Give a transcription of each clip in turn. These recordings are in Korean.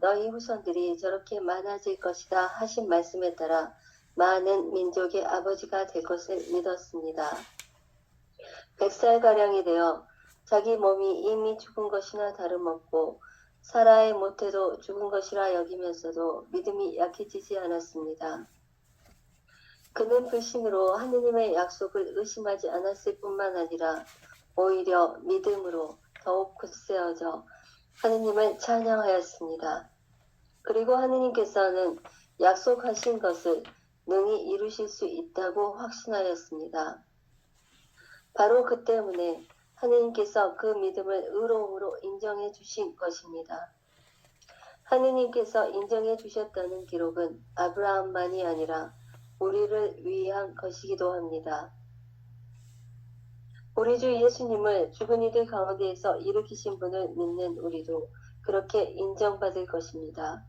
너희 후손들이 저렇게 많아질 것이다 하신 말씀에 따라 많은 민족의 아버지가 될 것을 믿었습니다. 100살가량이 되어 자기 몸이 이미 죽은 것이나 다름없고 사라의 모태도 죽은 것이라 여기면서도 믿음이 약해지지 않았습니다. 그는 불신으로 하느님의 약속을 의심하지 않았을 뿐만 아니라 오히려 믿음으로 더욱 굳세어져 하느님을 찬양하였습니다. 그리고 하느님께서는 약속하신 것을 능히 이루실 수 있다고 확신하였습니다. 바로 그 때문에 하느님께서 그 믿음을 의로움으로 인정해 주신 것입니다. 하느님께서 인정해 주셨다는 기록은 아브라함만이 아니라 우리를 위한 것이기도 합니다. 우리 주 예수님을 죽은 이들 가운데에서 일으키신 분을 믿는 우리도 그렇게 인정받을 것입니다.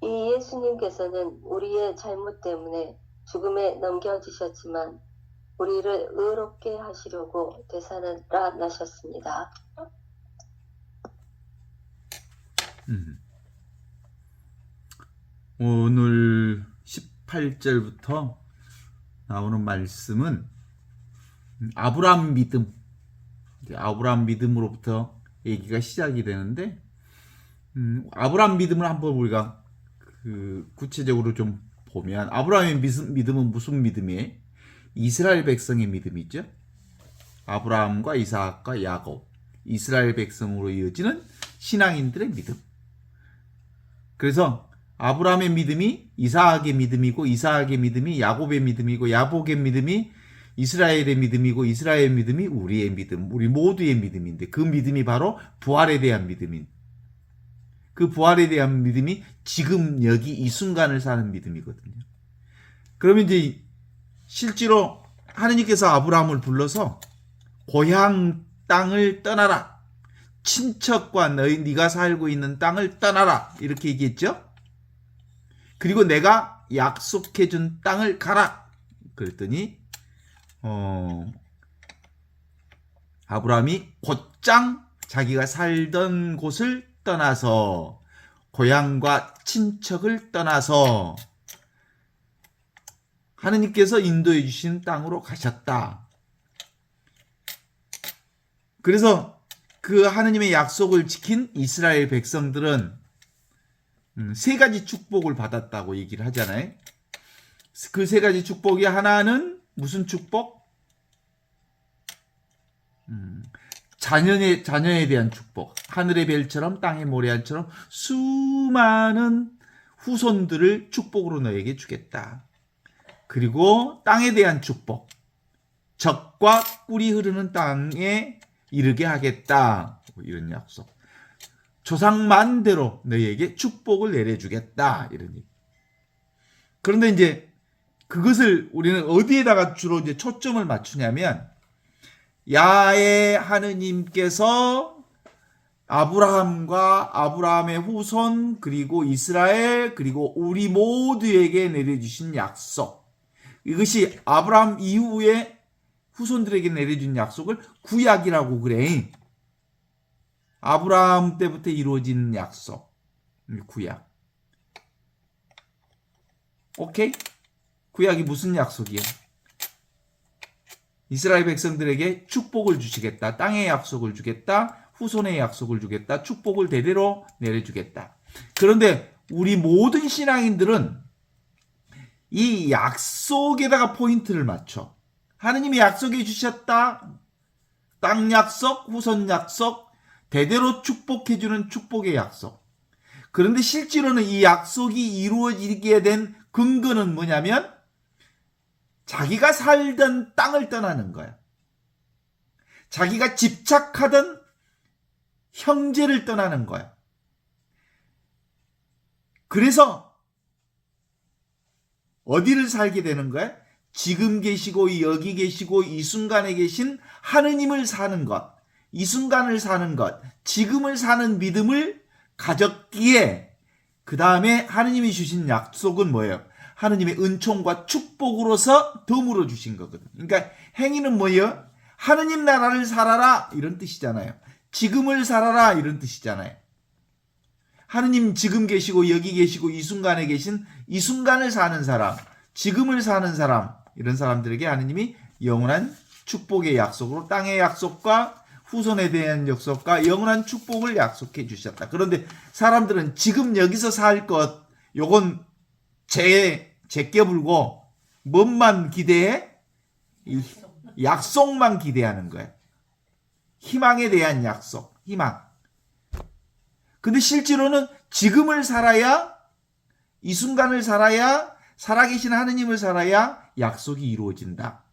이 예수님께서는 우리의 잘못 때문에 죽음에 넘겨지셨지만 우리를 의롭게 하시려고 되살아나셨습니다. 오늘 18절부터 나오는 말씀은 아브라함 믿음, 아브라함 믿음으로부터 얘기가 시작이 되는데, 아브라함 믿음을 한번 우리가 구체적으로 좀 보면, 아브라함의 믿음은 무슨 믿음이에요? 이스라엘 백성의 믿음이죠. 아브라함과 이삭과 야곱, 이스라엘 백성으로 이어지는 신앙인들의 믿음. 그래서 아브라함의 믿음이 이삭의 믿음이고, 이삭의 믿음이 야곱의 믿음이고, 야곱의 믿음이 이스라엘의 믿음이고, 이스라엘의 믿음이 우리의 믿음, 우리 모두의 믿음인데, 그 믿음이 바로 부활에 대한 믿음인, 그 부활에 대한 믿음이 지금 여기 이 순간을 사는 믿음이거든요. 그러면 이제 실제로 하느님께서 아브라함을 불러서 고향 땅을 떠나라, 친척과 네가 살고 있는 땅을 떠나라, 이렇게 얘기했죠. 그리고 내가 약속해준 땅을 가라 그랬더니 아브라함이 곧장 자기가 살던 곳을 떠나서, 고향과 친척을 떠나서 하느님께서 인도해 주신 땅으로 가셨다. 그래서 그 하느님의 약속을 지킨 이스라엘 백성들은 세 가지 축복을 받았다고 얘기를 하잖아요. 그 세 가지 축복이, 하나는 무슨 축복? 자녀에 대한 축복. 하늘의 별처럼 땅의 모래알처럼 수많은 후손들을 축복으로 너에게 주겠다. 그리고 땅에 대한 축복. 젖과 꿀이 흐르는 땅에 이르게 하겠다. 이런 약속. 조상만대로 너희에게 축복을 내려주겠다. 이런 얘기. 그런데 이제 그것을 우리는 어디에다가 주로 이제 초점을 맞추냐면, 야훼 하느님께서 아브라함과 아브라함의 후손, 그리고 이스라엘, 그리고 우리 모두에게 내려주신 약속. 이것이 아브라함 이후에 후손들에게 내려준 약속을 구약이라고 그래. 아브라함 때부터 이루어진 약속. 구약. 오케이? 구약이 무슨 약속이야? 이스라엘 백성들에게 축복을 주시겠다. 땅의 약속을 주겠다. 후손의 약속을 주겠다. 축복을 대대로 내려주겠다. 그런데 우리 모든 신앙인들은 이 약속에다가 포인트를 맞춰. 하느님이 약속해 주셨다. 땅 약속, 후손 약속, 대대로 축복해주는 축복의 약속. 그런데 실제로는 이 약속이 이루어지게 된 근거는 뭐냐면, 자기가 살던 땅을 떠나는 거야. 자기가 집착하던 형제를 떠나는 거야. 그래서 어디를 살게 되는 거야? 지금 계시고 여기 계시고 이 순간에 계신 하느님을 사는 것, 이 순간을 사는 것, 지금을 사는 믿음을 가졌기에, 그 다음에 하느님이 주신 약속은 뭐예요? 하느님의 은총과 축복으로서 덤으로 주신 거거든. 그러니까 행위는 뭐예요? 하느님 나라를 살아라, 이런 뜻이잖아요. 지금을 살아라, 이런 뜻이잖아요. 하느님 지금 계시고 여기 계시고 이 순간에 계신 이 순간을 사는 사람, 지금을 사는 사람, 이런 사람들에게 하느님이 영원한 축복의 약속으로 땅의 약속과 후손에 대한 약속과 영원한 축복을 약속해 주셨다. 그런데 사람들은 지금 여기서 살 것, 요건 제껴불고 뭔만 기대해? 이 약속만 기대하는 거야. 희망에 대한 약속, 희망. 근데 실제로는 지금을 살아야, 이 순간을 살아야, 살아계신 하느님을 살아야 약속이 이루어진다.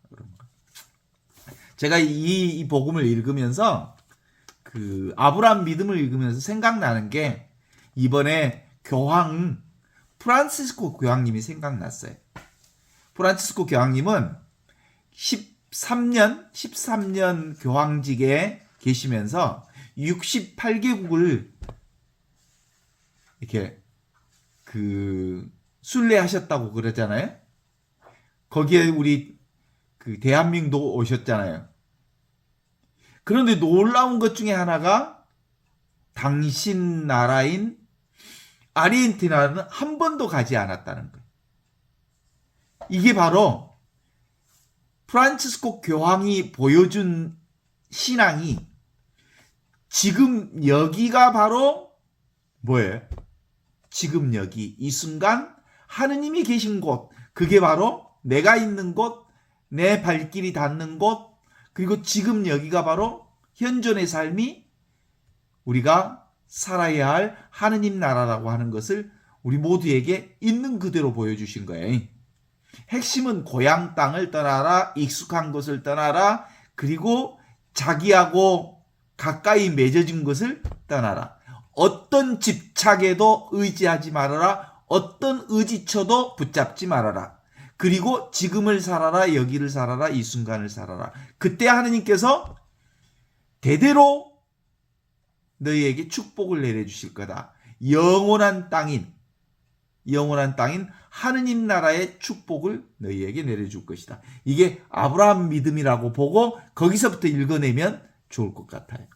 제가 이 복음을 읽으면서 그 아브라함 믿음을 읽으면서 생각나는 게 이번에 교황 프란치스코 교황님이 생각났어요. 프란치스코 교황님은 13년 교황직에 계시면서 68개국을 이렇게 그 순례하셨다고 그러잖아요. 거기에 우리 그 대한민국도 오셨잖아요. 그런데 놀라운 것 중에 하나가 당신 나라인 아르헨티나는 한 번도 가지 않았다는 거예요. 이게 바로 프란치스코 교황이 보여준 신앙이 지금 여기가 바로 뭐예요? 지금 여기 이 순간 하느님이 계신 곳, 그게 바로 내가 있는 곳, 내 발길이 닿는 곳, 그리고 지금 여기가 바로 현존의 삶이 우리가 살아야 할 하느님 나라라고 하는 것을 우리 모두에게 있는 그대로 보여주신 거예요. 핵심은 고향 땅을 떠나라, 익숙한 것을 떠나라, 그리고 자기하고 가까이 맺어진 것을 떠나라. 어떤 집착에도 의지하지 말아라. 어떤 의지처도 붙잡지 말아라. 그리고 지금을 살아라, 여기를 살아라, 이 순간을 살아라. 그때 하느님께서 대대로 너희에게 축복을 내려주실 거다. 영원한 땅인 하느님 나라의 축복을 너희에게 내려줄 것이다. 이게 아브라함 믿음이라고 보고 거기서부터 읽어내면 좋을 것 같아요.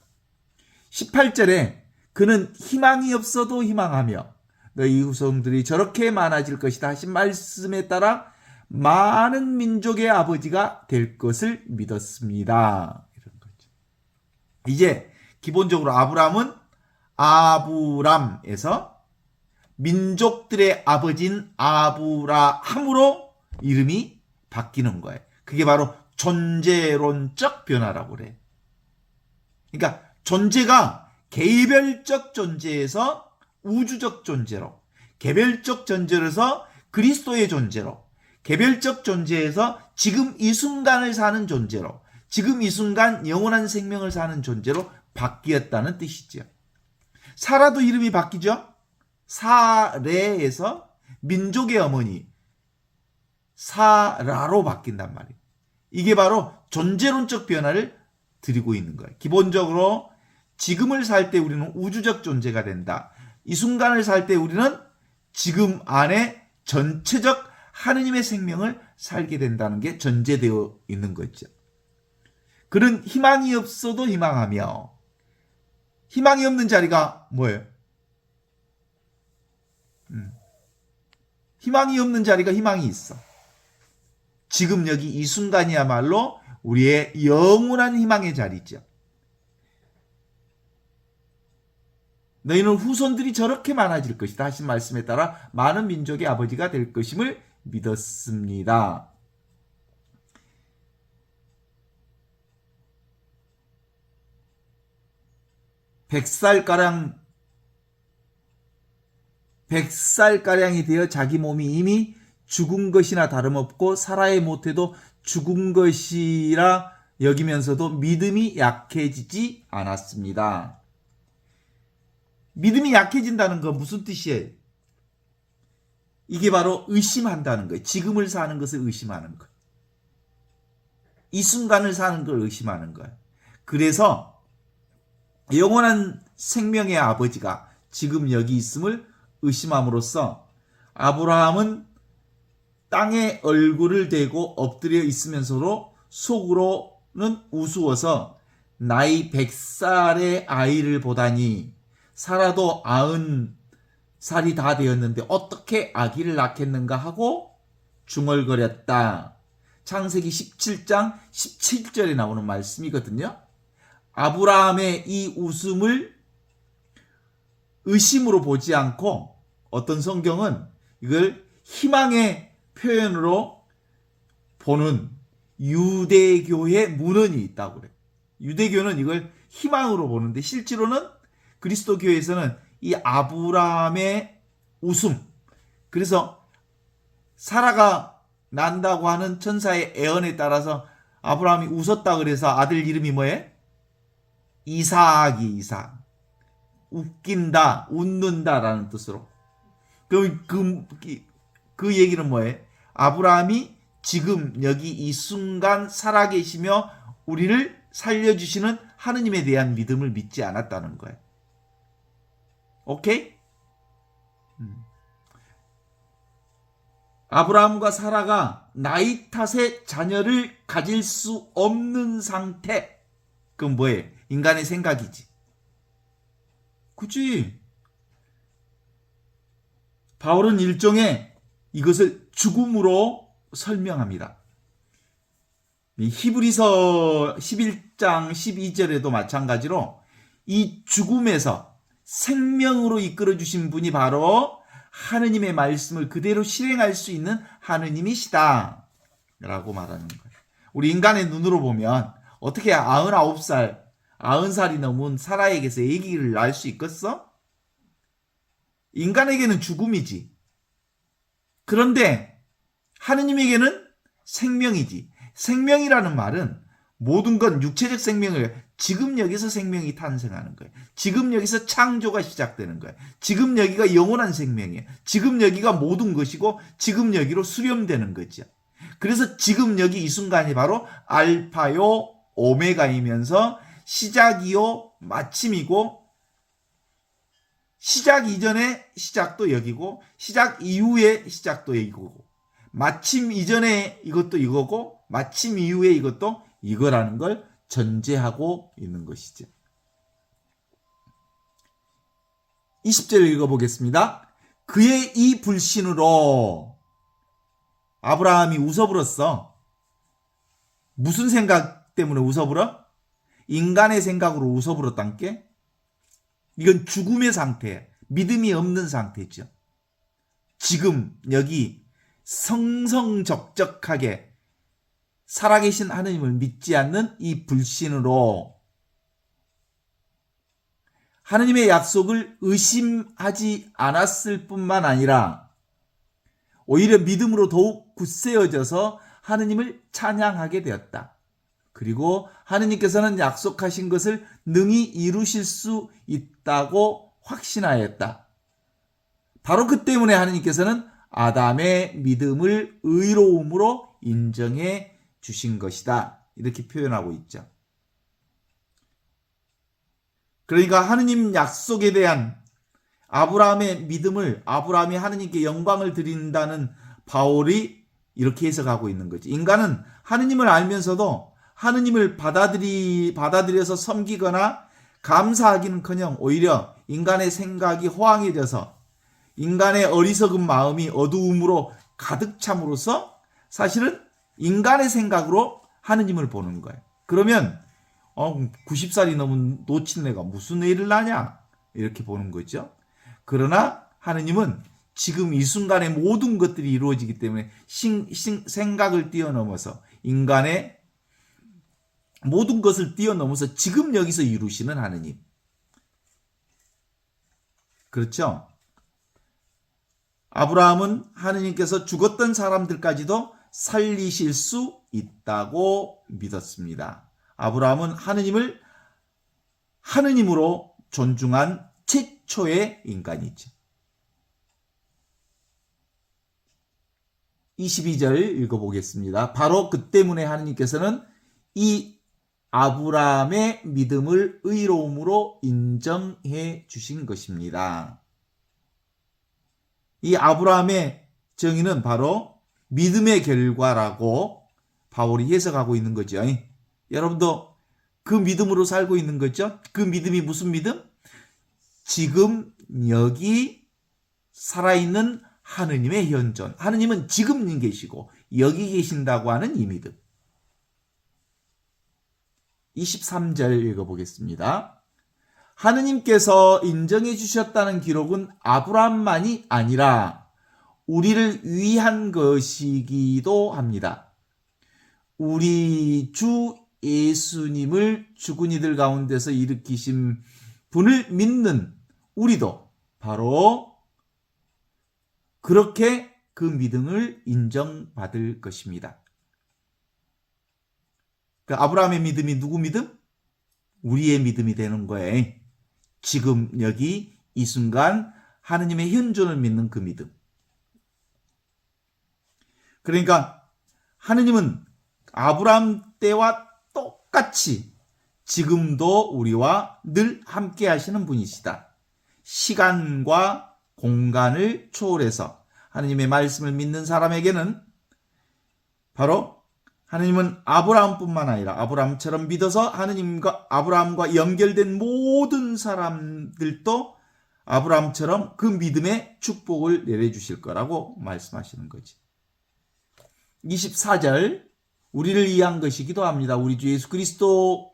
18절에 그는 희망이 없어도 희망하며 너희 후손들이 저렇게 많아질 것이다 하신 말씀에 따라 많은 민족의 아버지가 될 것을 믿었습니다. 이런 거죠. 이제 기본적으로 아브람은 아브람에서 민족들의 아버지인 아브라함으로 이름이 바뀌는 거예요. 그게 바로 존재론적 변화라고 그래요. 그러니까 존재가 개별적 존재에서 우주적 존재로, 개별적 존재로서 그리스도의 존재로, 개별적 존재에서 지금 이 순간을 사는 존재로, 지금 이 순간 영원한 생명을 사는 존재로 바뀌었다는 뜻이죠. 사라도 이름이 바뀌죠. 사레에서 민족의 어머니 사라로 바뀐단 말이에요. 이게 바로 존재론적 변화를 드리고 있는 거예요. 기본적으로 지금을 살 때 우리는 우주적 존재가 된다. 이 순간을 살 때 우리는 지금 안에 전체적 하느님의 생명을 살게 된다는 게 전제되어 있는 거죠. 그는 희망이 없어도 희망하며, 희망이 없는 자리가 뭐예요? 희망이 없는 자리가 희망이 있어. 지금 여기 이 순간이야말로 우리의 영원한 희망의 자리죠. 너희는 후손들이 저렇게 많아질 것이다 하신 말씀에 따라 많은 민족의 아버지가 될 것임을 믿었습니다. 백살가량이 되어 자기 몸이 이미 죽은 것이나 다름없고 살아야 못해도 죽은 것이라 여기면서도 믿음이 약해지지 않았습니다. 믿음이 약해진다는 건 무슨 뜻이에요? 이게 바로 의심한다는 거예요. 지금을 사는 것을 의심하는 거예요. 이 순간을 사는 걸 의심하는 거예요. 그래서 영원한 생명의 아버지가 지금 여기 있음을 의심함으로써 아브라함은 땅에 얼굴을 대고 엎드려 있으면서도 속으로는 우스워서 나이 100살의 아이를 보다니 사라도 살이 다 되었는데 어떻게 아기를 낳겠는가 하고 중얼거렸다. 창세기 17장 17절에 나오는 말씀이거든요. 아브라함의 이 웃음을 의심으로 보지 않고 어떤 성경은 이걸 희망의 표현으로 보는 유대교의 문헌이 있다고 그래요. 유대교는 이걸 희망으로 보는데 실제로는 그리스도교에서는 이 아브라함의 웃음, 그래서 사라가 난다고 하는 천사의 애언에 따라서 아브라함이 웃었다 그래서 아들 이름이 뭐예요? 이삭이 이삭. 웃긴다, 웃는다라는 뜻으로. 그 얘기는 뭐예요? 아브라함이 지금 여기 이 순간 살아계시며 우리를 살려주시는 하느님에 대한 믿음을 믿지 않았다는 거예요. 오케이? 아브라함과 사라가 나이 탓에 자녀를 가질 수 없는 상태. 그건 뭐예요? 인간의 생각이지. 그치? 바울은 일종의 이것을 죽음으로 설명합니다. 히브리서 11장 12절에도 마찬가지로 이 죽음에서 생명으로 이끌어 주신 분이 바로 하느님의 말씀을 그대로 실행할 수 있는 하느님이시다 라고 말하는 거예요. 우리 인간의 눈으로 보면 어떻게 99살, 90살이 넘은 사라에게서 아기를 낳을 수 있겠어? 인간에게는 죽음이지. 그런데 하느님에게는 생명이지. 생명이라는 말은 모든 건 육체적 생명을 지금 여기서 생명이 탄생하는 거예요. 지금 여기서 창조가 시작되는 거예요. 지금 여기가 영원한 생명이에요. 지금 여기가 모든 것이고 지금 여기로 수렴되는 거죠. 그래서 지금 여기 이 순간이 바로 알파요 오메가이면서 시작이요 마침이고 시작 이전의 시작도 여기고 시작 이후의 시작도 여기고 마침 이전에 이것도 이거고 마침 이후에 이것도 이거라는 걸 전제하고 있는 것이죠. 20절 읽어보겠습니다. 그의 이 불신으로 아브라함이 웃어불었어. 무슨 생각 때문에 웃어불어? 인간의 생각으로 웃어불었단 게 이건 죽음의 상태, 믿음이 없는 상태죠. 지금 여기 성성적적하게 살아계신 하느님을 믿지 않는 이 불신으로 하느님의 약속을 의심하지 않았을 뿐만 아니라 오히려 믿음으로 더욱 굳세어져서 하느님을 찬양하게 되었다. 그리고 하느님께서는 약속하신 것을 능히 이루실 수 있다고 확신하였다. 바로 그 때문에 하느님께서는 아담의 믿음을 의로움으로 인정해 주신 것이다. 이렇게 표현하고 있죠. 그러니까 하느님 약속에 대한 아브라함의 믿음을 아브라함이 하느님께 영광을 드린다는 바울이 이렇게 해석하고 있는 거지. 인간은 하느님을 알면서도 하느님을 받아들여서 섬기거나 감사하기는커녕 오히려 인간의 생각이 호황해져서 인간의 어리석은 마음이 어두움으로 가득 참으로써 사실은 인간의 생각으로 하느님을 보는 거예요. 그러면 90살이 넘은 노친네가 무슨 일을 나냐 이렇게 보는 거죠. 그러나 하느님은 지금 이 순간에 모든 것들이 이루어지기 때문에 생각을 뛰어넘어서 인간의 모든 것을 뛰어넘어서 지금 여기서 이루시는 하느님. 그렇죠? 아브라함은 하느님께서 죽었던 사람들까지도 살리실 수 있다고 믿었습니다. 아브라함은 하느님을 하느님으로 존중한 최초의 인간이죠. 22절 읽어보겠습니다. 바로 그 때문에 하느님께서는 이 아브라함의 믿음을 의로움으로 인정해 주신 것입니다. 이 아브라함의 정의는 바로 믿음의 결과라고 바울이 해석하고 있는 거죠. 여러분도 그 믿음으로 살고 있는 거죠? 그 믿음이 무슨 믿음? 지금 여기 살아있는 하느님의 현존. 하느님은 지금 계시고 여기 계신다고 하는 이 믿음. 23절 읽어보겠습니다. 하느님께서 인정해 주셨다는 기록은 아브라함만이 아니라 우리를 위한 것이기도 합니다. 우리 주 예수님을 죽은 이들 가운데서 일으키신 분을 믿는 우리도 바로 그렇게 그 믿음을 인정받을 것입니다. 그러니까 아브라함의 믿음이 누구 믿음? 우리의 믿음이 되는 거예요. 지금 여기 이 순간 하느님의 현존을 믿는 그 믿음. 그러니까 하느님은 아브라함 때와 똑같이 지금도 우리와 늘 함께 하시는 분이시다. 시간과 공간을 초월해서 하느님의 말씀을 믿는 사람에게는 바로 하느님은 아브라함뿐만 아니라 아브라함처럼 믿어서 하느님과 아브라함과 연결된 모든 사람들도 아브라함처럼 그 믿음의 축복을 내려주실 거라고 말씀하시는 거지. 24절 우리를 위한 것이기도 합니다. 우리 주 예수 그리스도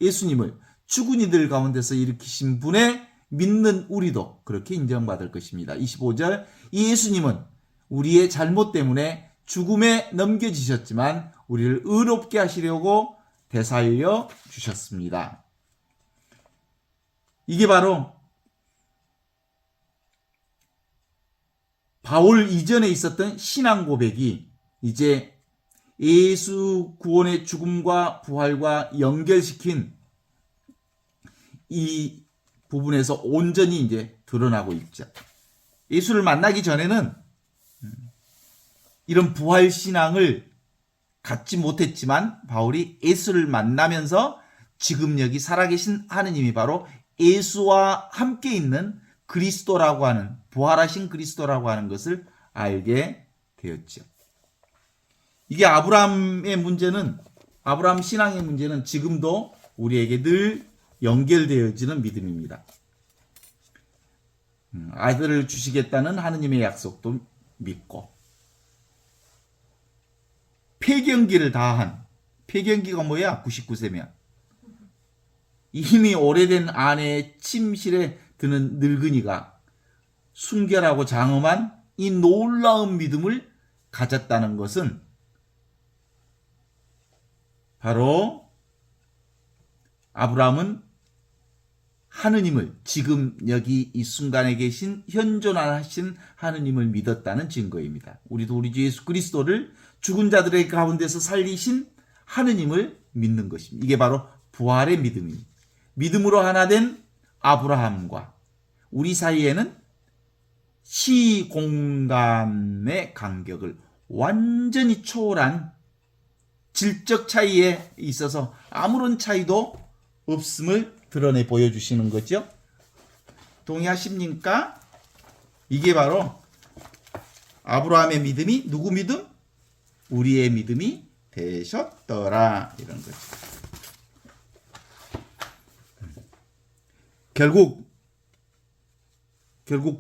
예수님을 죽은 이들 가운데서 일으키신 분의 믿는 우리도 그렇게 인정받을 것입니다. 25절 이 예수님은 우리의 잘못 때문에 죽음에 넘겨지셨지만 우리를 의롭게 하시려고 되살려 주셨습니다. 이게 바로 바울 이전에 있었던 신앙 고백이 이제 예수 구원의 죽음과 부활과 연결시킨 이 부분에서 온전히 이제 드러나고 있죠. 예수를 만나기 전에는 이런 부활 신앙을 갖지 못했지만 바울이 예수를 만나면서 지금 여기 살아계신 하느님이 바로 예수와 함께 있는 그리스도라고 하는 부활하신 그리스도라고 하는 것을 알게 되었죠. 이게 아브라함의 문제는 아브라함 신앙의 문제는 지금도 우리에게 늘 연결되어지는 믿음입니다. 아들을 주시겠다는 하느님의 약속도 믿고 폐경기를 다한 폐경기가 뭐야? 99세면 이미 오래된 아내의 침실에 드는 늙은이가 순결하고 장엄한 이 놀라운 믿음을 가졌다는 것은 바로 아브라함은 하느님을 지금 여기 이 순간에 계신 현존하신 하느님을 믿었다는 증거입니다. 우리도 우리 주 예수 그리스도를 죽은 자들의 가운데서 살리신 하느님을 믿는 것입니다. 이게 바로 부활의 믿음입니다. 믿음으로 하나 된 아브라함과 우리 사이에는 시공간의 간격을 완전히 초월한 질적 차이에 있어서 아무런 차이도 없음을 드러내 보여주시는 거죠. 동의하십니까? 이게 바로 아브라함의 믿음이 누구 믿음? 우리의 믿음이 되셨더라 이런 거죠. 결국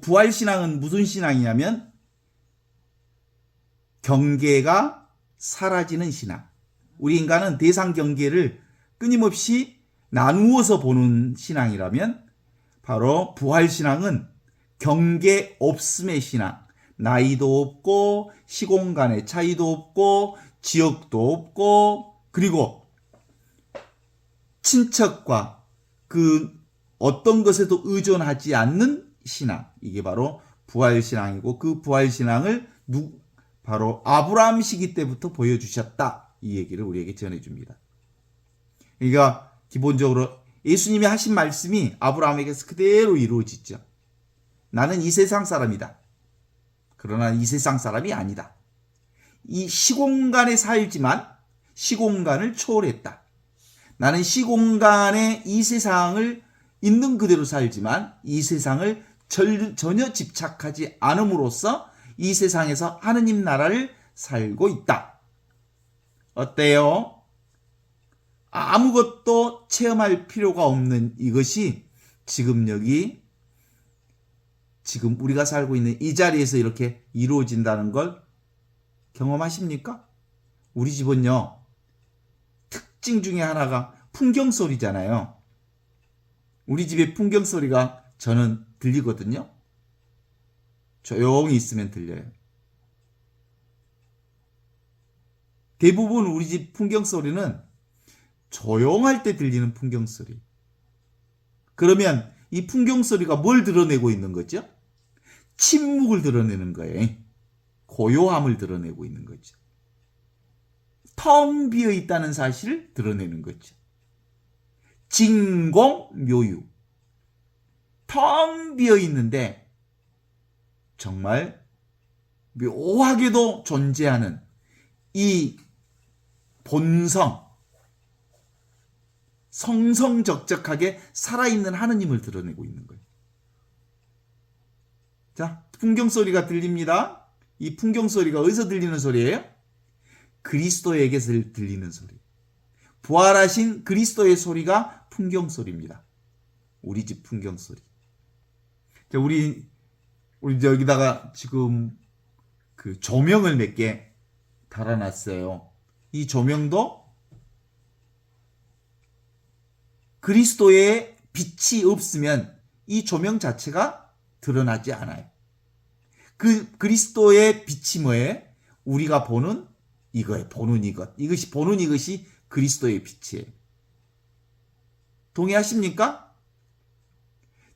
부활신앙은 무슨 신앙이냐면 경계가 사라지는 신앙. 우리 인간은 대상 경계를 끊임없이 나누어서 보는 신앙이라면 바로 부활신앙은 경계 없음의 신앙. 나이도 없고 시공간의 차이도 없고 지역도 없고 그리고 친척과 그 어떤 것에도 의존하지 않는 신앙. 이게 바로 부활신앙이고 그 부활신앙을 바로 아브라함 시기 때부터 보여주셨다. 이 얘기를 우리에게 전해줍니다. 그러니까 기본적으로 예수님이 하신 말씀이 아브라함에게서 그대로 이루어지죠. 나는 이 세상 사람이다. 그러나 이 세상 사람이 아니다. 이 시공간에 살지만 시공간을 초월했다. 나는 시공간에 이 세상을 있는 그대로 살지만 이 세상을 전혀 집착하지 않음으로써 이 세상에서 하느님 나라를 살고 있다. 어때요? 아무것도 체험할 필요가 없는 이것이 지금 여기 지금 우리가 살고 있는 이 자리에서 이렇게 이루어진다는 걸 경험하십니까? 우리 집은요, 특징 중에 하나가 풍경 소리잖아요. 우리 집의 풍경 소리가 저는 들리거든요. 조용히 있으면 들려요. 대부분 우리 집 풍경 소리는 조용할 때 들리는 풍경 소리. 그러면 이 풍경 소리가 뭘 드러내고 있는 거죠? 침묵을 드러내는 거예요. 고요함을 드러내고 있는 거죠. 텅 비어 있다는 사실을 드러내는 거죠. 진공묘유. 텅 비어 있는데 정말 묘하게도 존재하는 이 본성, 성성적적하게 살아있는 하느님을 드러내고 있는 거예요. 자, 풍경소리가 들립니다. 이 풍경소리가 어디서 들리는 소리예요? 그리스도에게서 들리는 소리. 부활하신 그리스도의 소리가 풍경소리입니다. 우리 집 풍경소리. 자, 우리 여기다가 지금 그 조명을 몇 개 달아놨어요. 이 조명도 그리스도의 빛이 없으면 이 조명 자체가 드러나지 않아요. 그 그리스도의 빛이 뭐예요? 우리가 보는 이거예요. 보는 이것. 보는 이것이 그리스도의 빛이에요. 동의하십니까?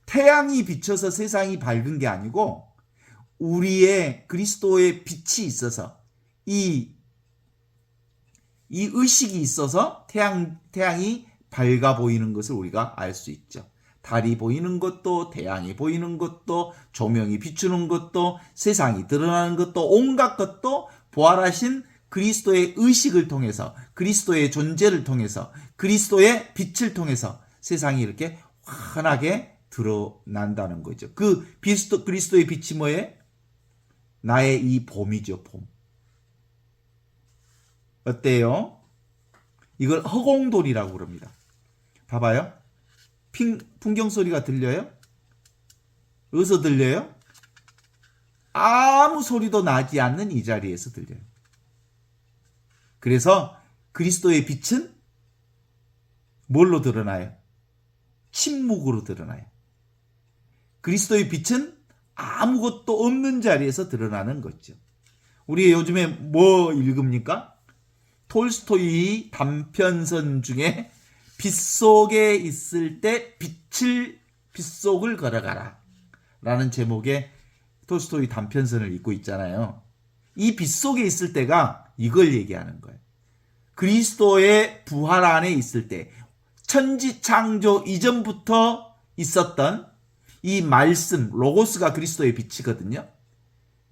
태양이 비쳐서 세상이 밝은 게 아니고 우리의 그리스도의 빛이 있어서 이 의식이 있어서 태양이 밝아 보이는 것을 우리가 알 수 있죠. 달이 보이는 것도, 태양이 보이는 것도, 조명이 비추는 것도, 세상이 드러나는 것도, 온갖 것도 부활하신 그리스도의 의식을 통해서, 그리스도의 존재를 통해서, 그리스도의 빛을 통해서 세상이 이렇게 환하게 드러난다는 거죠. 그 그리스도의 빛이 뭐예요? 나의 이 봄이죠, 봄. 어때요? 이걸 허공돌이라고 그럽니다. 봐봐요. 풍경 소리가 들려요? 어디서 들려요? 아무 소리도 나지 않는 이 자리에서 들려요. 그래서 그리스도의 빛은 뭘로 드러나요? 침묵으로 드러나요. 그리스도의 빛은 아무것도 없는 자리에서 드러나는 거죠. 우리 요즘에 뭐 읽습니까? 톨스토이 단편선 중에 빛 속에 있을 때 빛속을 걸어가라 라는 제목의 톨스토이 단편선을 읽고 있잖아요. 이 빛 속에 있을 때가 이걸 얘기하는 거예요. 그리스도의 부활 안에 있을 때 천지 창조 이전부터 있었던 이 말씀, 로고스가 그리스도의 빛이거든요.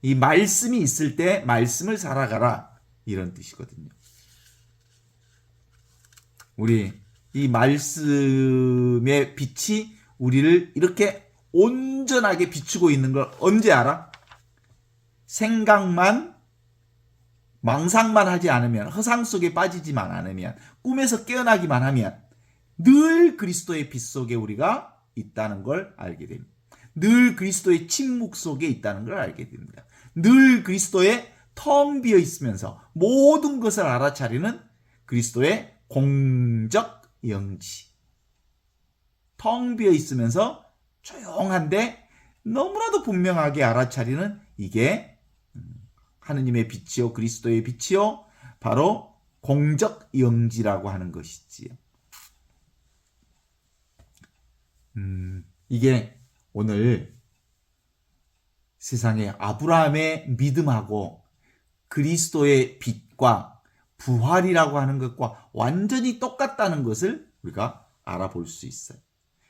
이 말씀이 있을 때 말씀을 살아가라 이런 뜻이거든요. 우리 이 말씀의 빛이 우리를 이렇게 온전하게 비추고 있는 걸 언제 알아? 생각만, 망상만 하지 않으면, 허상 속에 빠지지만 않으면, 꿈에서 깨어나기만 하면 늘 그리스도의 빛 속에 우리가 있다는 걸 알게 됩니다. 늘 그리스도의 침묵 속에 있다는 걸 알게 됩니다. 늘 그리스도의 텅 비어 있으면서 모든 것을 알아차리는 그리스도의 공적 영지. 텅 비어 있으면서 조용한데 너무나도 분명하게 알아차리는 이게 하느님의 빛이요 그리스도의 빛이요 바로 공적 영지라고 하는 것이지요. 이게 오늘 세상에 아브라함의 믿음하고 그리스도의 빛과 부활이라고 하는 것과 완전히 똑같다는 것을 우리가 알아볼 수 있어요.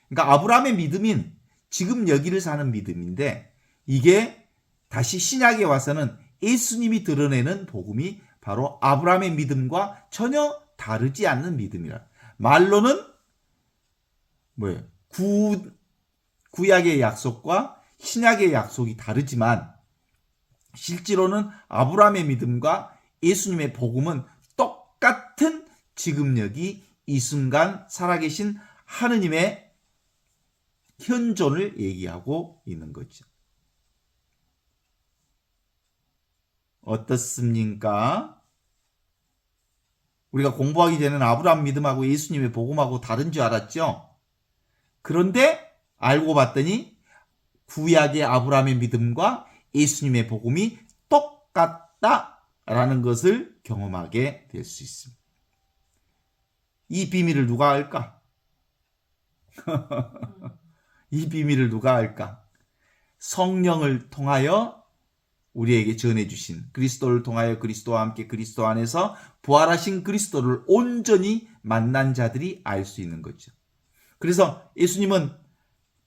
그러니까 아브라함의 믿음인 지금 여기를 사는 믿음인데 이게 다시 신약에 와서는 예수님이 드러내는 복음이 바로 아브라함의 믿음과 전혀 다르지 않는 믿음이라. 말로는 뭐예요? 구약의 약속과 신약의 약속이 다르지만 실제로는 아브라함의 믿음과 예수님의 복음은 똑같은 지금 여기 이 순간 살아계신 하느님의 현존을 얘기하고 있는 거죠. 어떻습니까? 우리가 공부하기 전에는 아브라함 믿음하고 예수님의 복음하고 다른 줄 알았죠? 그런데 알고 봤더니 구약의 아브라함의 믿음과 예수님의 복음이 똑같다라는 것을 경험하게 될 수 있습니다. 이 비밀을 누가 알까? 이 비밀을 누가 알까? 성령을 통하여 우리에게 전해주신, 그리스도를 통하여 그리스도와 함께 그리스도 안에서 부활하신 그리스도를 온전히 만난 자들이 알 수 있는 거죠. 그래서 예수님은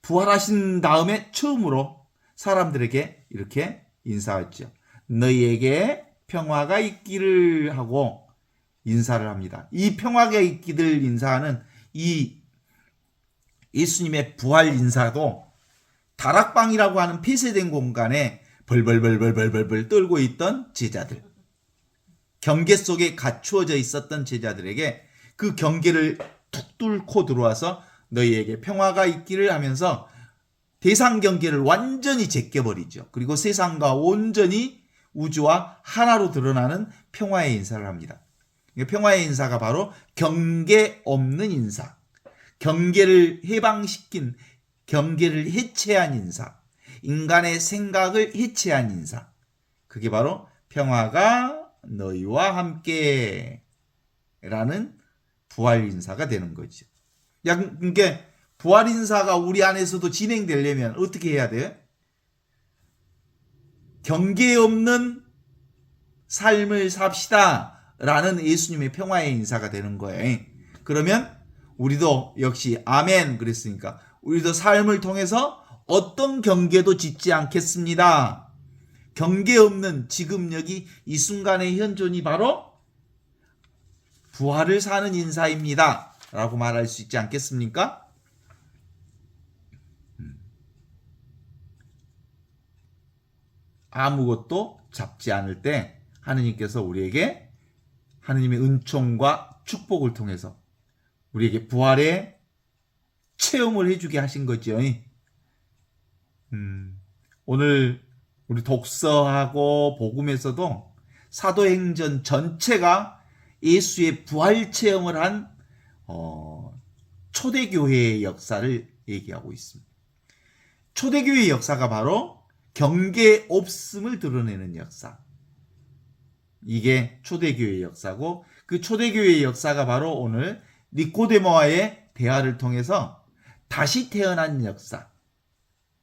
부활하신 다음에 처음으로 사람들에게 이렇게 인사했죠. 너희에게 평화가 있기를 하고 인사를 합니다. 이 평화가 있기를 인사하는 이 예수님의 부활 인사도 다락방이라고 하는 폐쇄된 공간에 벌벌벌벌벌벌 떨고 있던 제자들, 경계 속에 갇혀져 있었던 제자들에게 그 경계를 툭 뚫고 들어와서 너희에게 평화가 있기를 하면서 대상 경계를 완전히 제껴버리죠. 그리고 세상과 온전히 우주와 하나로 드러나는 평화의 인사를 합니다. 평화의 인사가 바로 경계 없는 인사, 경계를 해방시킨, 경계를 해체한 인사, 인간의 생각을 해체한 인사, 그게 바로 평화가 너희와 함께 라는 부활 인사가 되는 거죠. 그러니까 부활 인사가 우리 안에서도 진행되려면 어떻게 해야 돼요? 경계 없는 삶을 삽시다 라는 예수님의 평화의 인사가 되는 거예요. 그러면 우리도 역시 아멘 그랬으니까 우리도 삶을 통해서 어떤 경계도 짓지 않겠습니다. 경계 없는 지금 여기 이 순간의 현존이 바로 부활을 사는 인사입니다 라고 말할 수 있지 않겠습니까? 아무것도 잡지 않을 때 하느님께서 우리에게 하느님의 은총과 축복을 통해서 우리에게 부활의 체험을 해주게 하신 거죠. 오늘 우리 독서하고 복음에서도 사도행전 전체가 예수의 부활 체험을 한 초대교회의 역사를 얘기하고 있습니다. 초대교회의 역사가 바로 경계 없음을 드러내는 역사. 이게 초대교회의 역사고 그 초대교회의 역사가 바로 오늘 니코데모와의 대화를 통해서 다시 태어난 역사.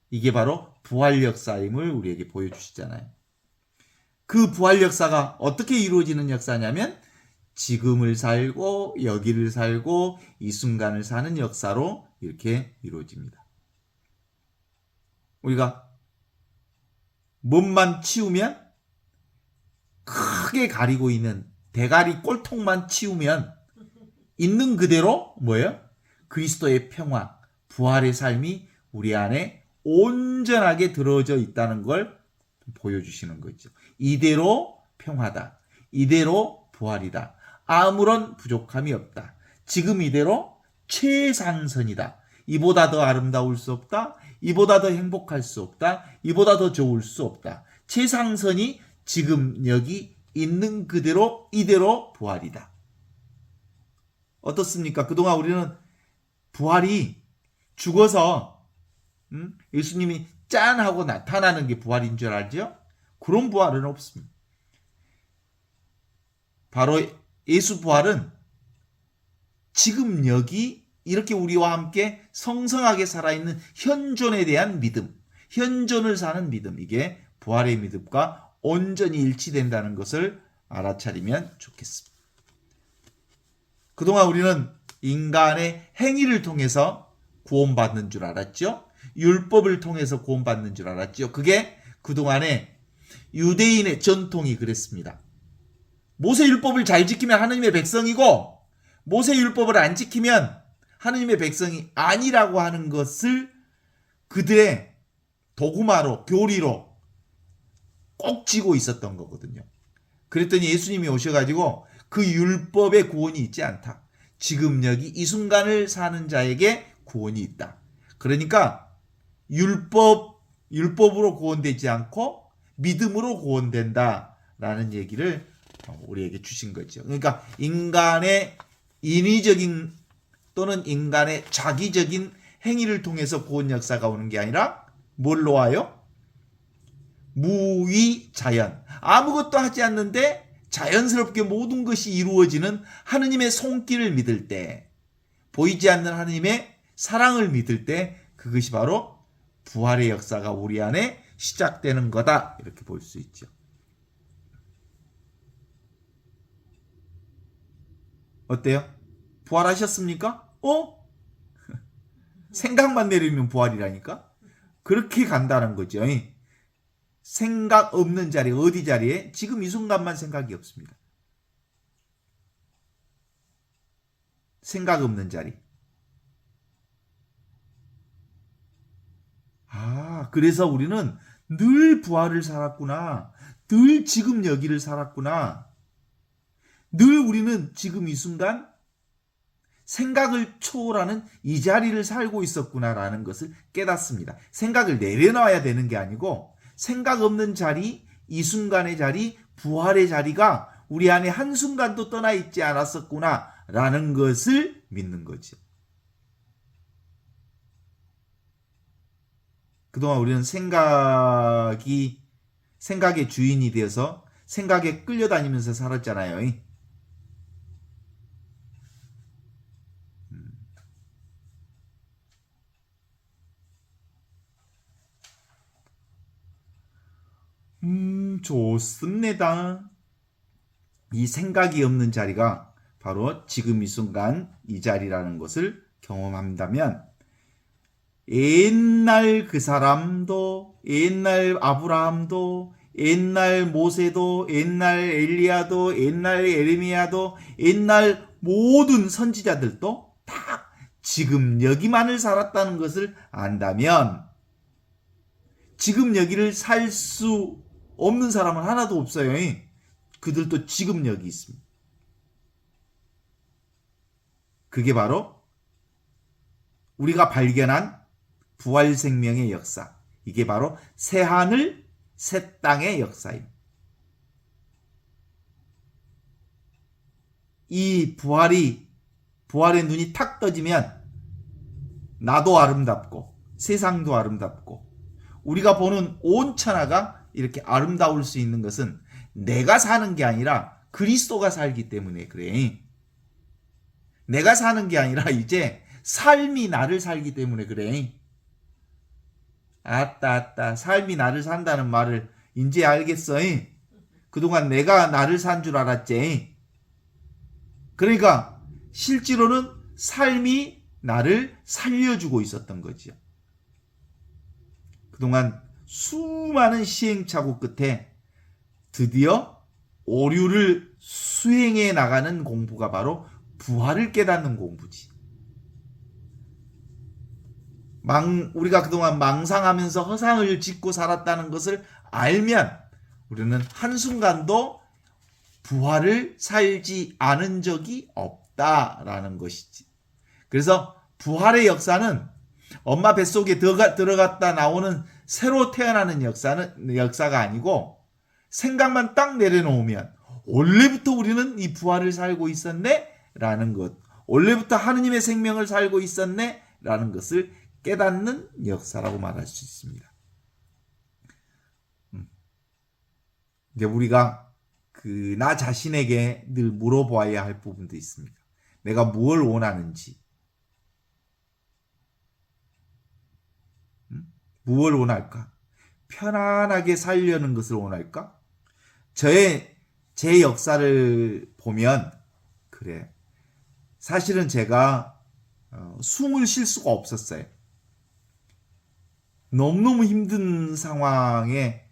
이게 바로 부활 역사임을 우리에게 보여주시잖아요. 그 부활 역사가 어떻게 이루어지는 역사냐면 지금을 살고 여기를 살고 이 순간을 사는 역사로 이렇게 이루어집니다. 우리가 몸만 치우면 크게 가리고 있는 대가리 꼴통만 치우면 있는 그대로 뭐예요? 그리스도의 평화, 부활의 삶이 우리 안에 온전하게 들어져 있다는 걸 보여주시는 거죠. 이대로 평화다. 이대로 부활이다. 아무런 부족함이 없다. 지금 이대로 최상선이다. 이보다 더 아름다울 수 없다. 이보다 더 행복할 수 없다. 이보다 더 좋을 수 없다. 최상선이 지금 여기 있는 그대로 이대로 부활이다. 어떻습니까? 그동안 우리는 부활이 죽어서 예수님이 짠 하고 나타나는 게 부활인 줄 알죠? 그런 부활은 없습니다. 바로 예수 부활은 지금 여기 이렇게 우리와 함께 성성하게 살아있는 현존에 대한 믿음, 현존을 사는 믿음, 이게 부활의 믿음과 온전히 일치된다는 것을 알아차리면 좋겠습니다. 그동안 우리는 인간의 행위를 통해서 구원받는 줄 알았죠? 율법을 통해서 구원받는 줄 알았죠? 그게 그동안에 유대인의 전통이 그랬습니다. 모세 율법을 잘 지키면 하느님의 백성이고 모세 율법을 안 지키면 하느님의 백성이 아니라고 하는 것을 그들의 도구마로 교리로 꼭 쥐고 있었던 거거든요. 그랬더니 예수님이 오셔가지고 그 율법에 구원이 있지 않다. 지금 여기 이 순간을 사는 자에게 구원이 있다. 그러니까 율법으로 구원되지 않고 믿음으로 구원된다 라는 얘기를 우리에게 주신 거죠. 그러니까 인간의 인위적인 또는 인간의 자기적인 행위를 통해서 구원 역사가 오는 게 아니라 뭘로 와요? 무위자연. 아무것도 하지 않는데 자연스럽게 모든 것이 이루어지는 하느님의 손길을 믿을 때, 보이지 않는 하느님의 사랑을 믿을 때 그것이 바로 부활의 역사가 우리 안에 시작되는 거다. 이렇게 볼 수 있죠. 어때요? 부활하셨습니까? 생각만 내리면 부활이라니까? 그렇게 간다는 거죠. 생각 없는 자리, 어디 자리에? 지금 이 순간만 생각이 없습니다. 생각 없는 자리. 그래서 우리는 늘 부활을 살았구나. 늘 지금 여기를 살았구나. 늘 우리는 지금 이 순간 생각을 초월하는 이 자리를 살고 있었구나라는 것을 깨닫습니다. 생각을 내려놔야 되는 게 아니고 생각 없는 자리, 이 순간의 자리, 부활의 자리가 우리 안에 한순간도 떠나 있지 않았었구나라는 것을 믿는 거죠. 그동안 우리는 생각의 주인이 되어서 생각에 끌려다니면서 살았잖아요. 좋습니다. 이 생각이 없는 자리가 바로 지금 이 순간 이 자리라는 것을 경험한다면 옛날 그 사람도, 옛날 아브라함도, 옛날 모세도, 옛날 엘리야도, 옛날 에레미야도, 옛날 모든 선지자들도 다 지금 여기만을 살았다는 것을 안다면 지금 여기를 살 수 없는 사람은 하나도 없어요. 그들도 지금 여기 있습니다. 그게 바로 우리가 발견한 부활 생명의 역사. 이게 바로 새 하늘, 새 땅의 역사입니다. 이 부활의 눈이 탁 떠지면 나도 아름답고 세상도 아름답고 우리가 보는 온 천하가 이렇게 아름다울 수 있는 것은 내가 사는 게 아니라 그리스도가 살기 때문에 그래. 내가 사는 게 아니라 이제 삶이 나를 살기 때문에 그래. 아따 삶이 나를 산다는 말을 이제 알겠어. 그동안 내가 나를 산 줄 알았지. 그러니까 실제로는 삶이 나를 살려주고 있었던 거지요. 그동안 수많은 시행착오 끝에 드디어 오류를 수행해 나가는 공부가 바로 부활을 깨닫는 공부지. 우리가 그동안 망상하면서 허상을 짓고 살았다는 것을 알면 우리는 한순간도 부활을 살지 않은 적이 없다라는 것이지. 그래서 부활의 역사는 엄마 뱃속에 들어갔다 나오는 새로 태어나는 역사가 아니고 생각만 딱 내려놓으면 원래부터 우리는 이 부활을 살고 있었네 라는 것, 원래부터 하느님의 생명을 살고 있었네 라는 것을 깨닫는 역사라고 말할 수 있습니다. 이제 우리가 나 자신에게 늘 물어보아야 할 부분도 있습니다. 내가 무엇을 원하는지, 무엇을 원할까? 편안하게 살려는 것을 원할까? 제 역사를 보면 그래. 사실은 제가 숨을 쉴 수가 없었어요. 너무너무 힘든 상황에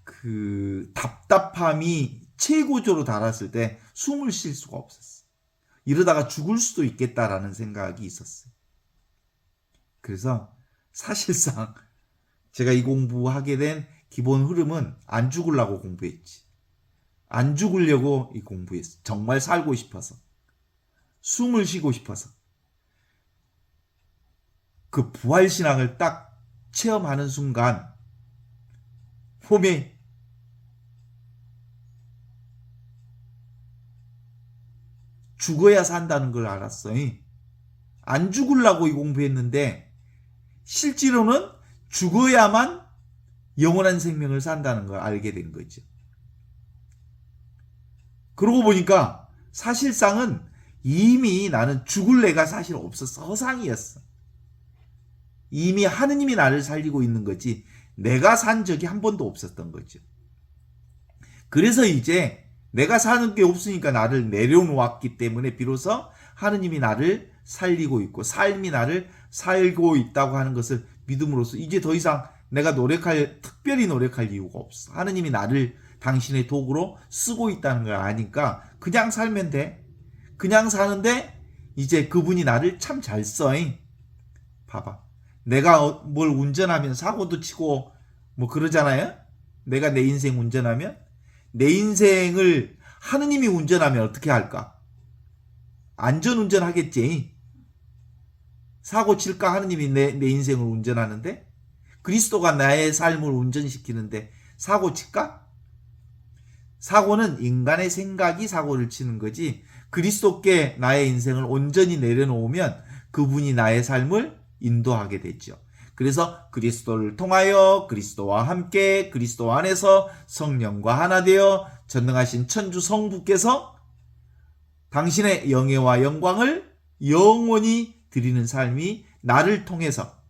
그 답답함이 최고조로 달았을 때 숨을 쉴 수가 없었어요. 이러다가 죽을 수도 있겠다라는 생각이 있었어요. 그래서 사실상 제가 이 공부하게 된 기본 흐름은 안 죽으려고 공부했지. 안 죽으려고 이 공부했어. 정말 살고 싶어서. 숨을 쉬고 싶어서. 그 부활신앙을 딱 체험하는 순간 몸에 죽어야 산다는 걸 알았어. 안 죽으려고 이 공부했는데 실제로는 죽어야만 영원한 생명을 산다는 걸 알게 된 거죠. 그러고 보니까 사실상은 이미 나는 죽을 애가 사실 없었어. 허상이었어. 이미 하느님이 나를 살리고 있는 거지 내가 산 적이 한 번도 없었던 거죠. 그래서 이제 내가 사는 게 없으니까 나를 내려놓았기 때문에 비로소 하느님이 나를 살리고 있고 삶이 나를 살고 있다고 하는 것을 믿음으로써 이제 더 이상 내가 특별히 노력할 이유가 없어. 하느님이 나를 당신의 도구로 쓰고 있다는 걸 아니까 그냥 살면 돼. 그냥 사는데 이제 그분이 나를 참 잘 써. 봐봐. 내가 뭘 운전하면 사고도 치고 뭐 그러잖아요. 내가 내 인생 운전하면 내 인생을 하느님이 운전하면 어떻게 할까? 안전운전 하겠지. 사고 칠까? 하느님이 내 인생을 운전하는데 그리스도가 나의 삶을 운전시키는데 사고 칠까? 사고는 인간의 생각이 사고를 치는 거지 그리스도께 나의 인생을 온전히 내려놓으면 그분이 나의 삶을 인도하게 되죠. 그래서 그리스도를 통하여 그리스도와 함께 그리스도 안에서 성령과 하나 되어 전능하신 천주 성부께서 당신의 영예와 영광을 영원히 드리는 삶이 나를 통해서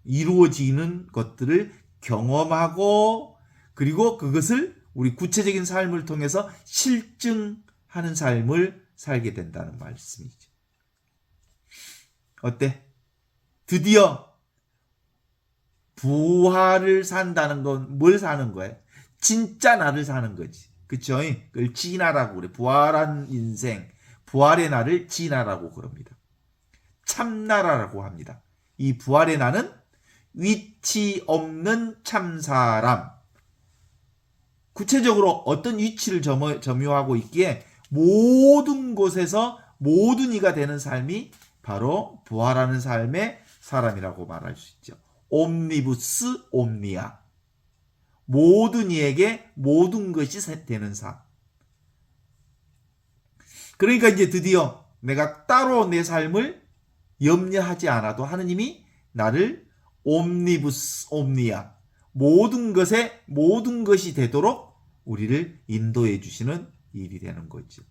이루어지는 것들을 경험하고 그리고 그것을 우리 구체적인 삶을 통해서 실증하는 삶을 살게 된다는 말씀이죠. 어때? 드디어 부활을 산다는 건 뭘 사는 거예요? 진짜 나를 사는 거지. 그쵸? 그걸 진화라고 그래. 부활한 인생, 부활의 나를 진화라고 그럽니다. 참나라라고 합니다. 이 부활의 나는 위치 없는 참사람. 구체적으로 어떤 위치를 점유하고 있기에 모든 곳에서 모든 이가 되는 삶이 바로 부활하는 삶의 사람이라고 말할 수 있죠. 옴니부스 옴니아. 모든 이에게 모든 것이 되는 삶. 그러니까 이제 드디어 내가 따로 내 삶을 염려하지 않아도 하느님이 나를 옴니부스 옴니아. 모든 것에 모든 것이 되도록 우리를 인도해 주시는 일이 되는 거죠.